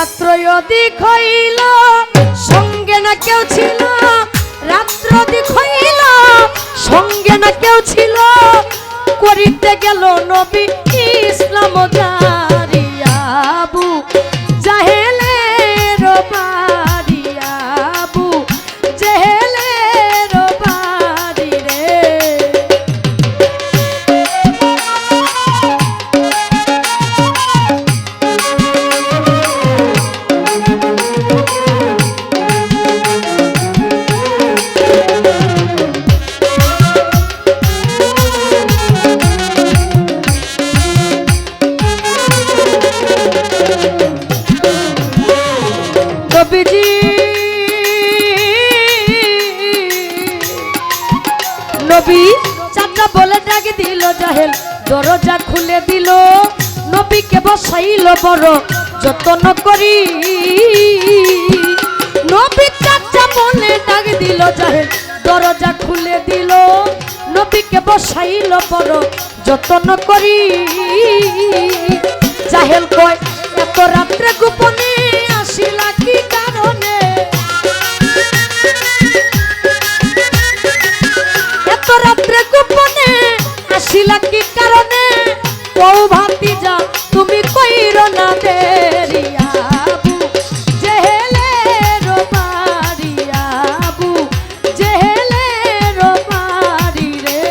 রাত্র অধিক হইল সঙ্গে না কেউ ছিল, রাত্র অধিক হইল সঙ্গে না কেউ ছিল, করিতে গেল নবী ইসলাম জারি আবু জাহেলের বাড়ি, আবু জাহেলের বাড়ি রে। নবী চাচা বলে ডাক দিল, জাহেল দরজা খুলে দিল, নবীকে বসাইল বড় যত্ন করি। নবী চাচা বলে ডাক দিল, জাহেল দরজা খুলে দিল, নবীকে বসাইল বড় যত্ন করি। জাহেল কয় এত রাত্রে গোপনে আসিলা কি কারণে, এত রাত্রে গোপনে আসিলা কি কারণে, ও ভাতিজা তুমি কইরো না দেরি, আবু জেহেলের বাড়ি, আবু জেহেলের বাড়ি রে।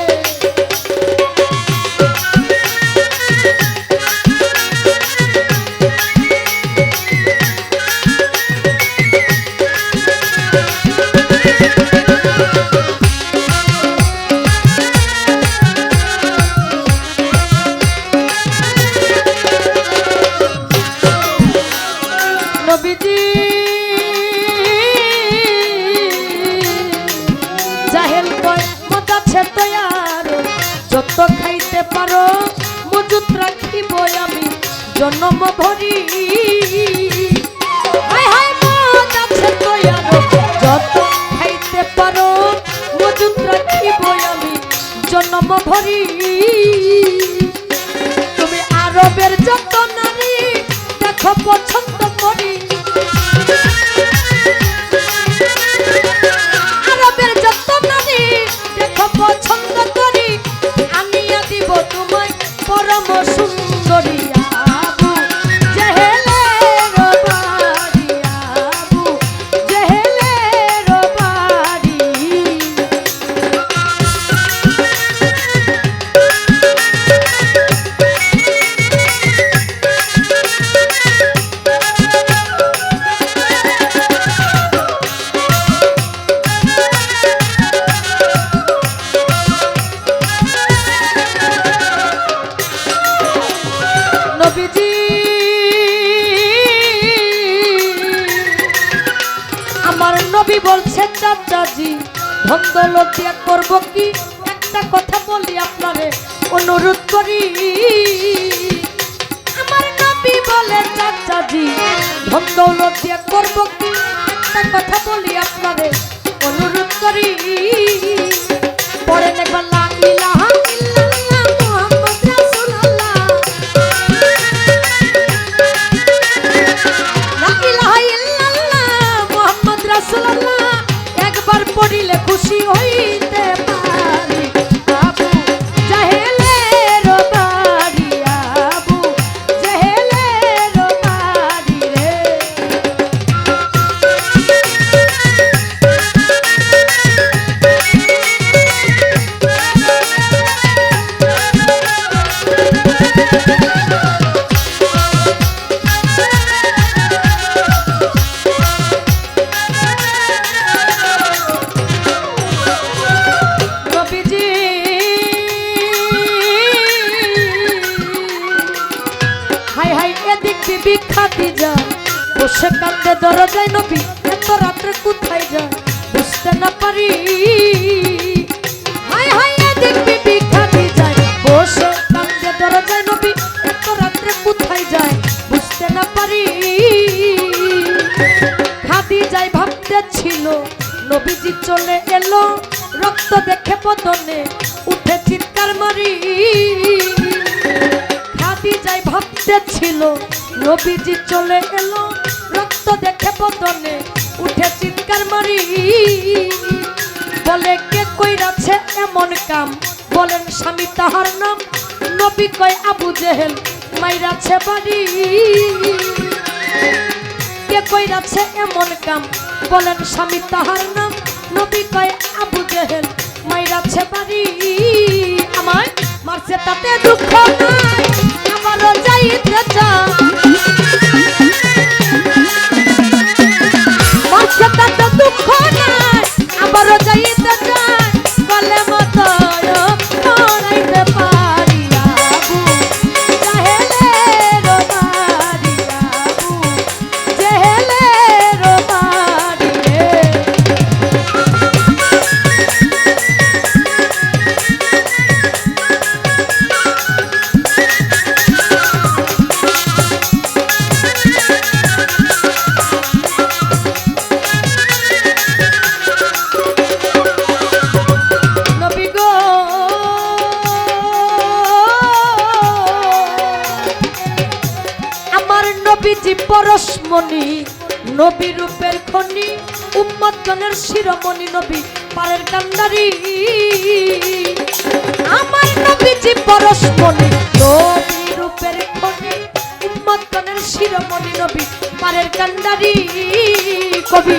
জাহেল কয় মজাছে তো আর যত খাইতে পারো, মজুত রাখিব আমি জন্ম ভরি। হায় হায় মজাছে তো আর যত খাইতে পারো, মজুত রাখিব আমি জন্ম ভরি। তুমি আরবের যত নারী দেখো পছন্দ করি, আরবের যত নারী দেখো পছন্দ করি, আনিয়া দিব তোমায় পরম সুন্দরী, আবু জেহেলের বাড়ি, আবু জেহেলের বাড়ি। নবীজি আমার নবী বলছে চাচাজি ধন দৌলত দিয়া করবো কি, একটা কথা বলি আপনারে অনুরোধ করি। আমার নবী বলে চাচাজি ধন দৌলত দিয়া করবো কি, একটা কথা বলি আপনারে অনুরোধ করি। পরে দেখবা লা ইলাহা ইল্লাল্লাহ মুহাম্মদ রাসূলুল্লাহ, লা ইলাহা ইল্লাল্লাহ মুহাম্মদ রাসূলুল্লাহ একবার পড়িলে খুশি হইতে পারি, আবু জাহেলের বাড়ি, আবু জাহেলের বাড়ি রে। বিবি খাদিজা বসে কান্দে দরজায়, নবী এত রাত্রে কোথায় যায় বুঝতে না পারি। হায় হায় এদিক বিবি খাদিজা বসে কান্দে দরজায়, নবী এত রাত্রে কোথায় যায় বুঝতে না পারি। খাদিজাই ভাবতে ছিল নবীজি চলে এলো, রক্ত দেখে বদনে উঠে চিৎকার মারি। খাদিজাই ভাবতে ছিল নবীজি চলে এলো, আনন্দ দেখে বদনে উঠে চিৎকার মারি বলে কে কইরাছে এমন কাম বলেন স্বামী তাহার নাম নবী কয় আবু জেহেল মাইরাছে বাড়ি কে কইরাছে এমন কাম বলেন স্বামী তাহার নাম নবী কয় আবু জেহেল মাইরাছে বাড়ি আমায় মারছে তাতে দুঃখ নাই আমারও যাইতে চাই মারছে তাতে দুঃখ নাই আমারও যাইতে চাই বলে মতো পড়াইতে পারি আবু জেহেলের বাড়ি আবু জেহেলের বাড়ি নবী গো আমার নবীজি পরশমণি নবী রূপের খনি উম্মত গণের শিরোমণি নবী পারের কান্ডারি আমার নবীজি পরশমণি নবী রূপের খনি উম্মত গণের শিরোমণি নবী পারের কান্ডারি কবি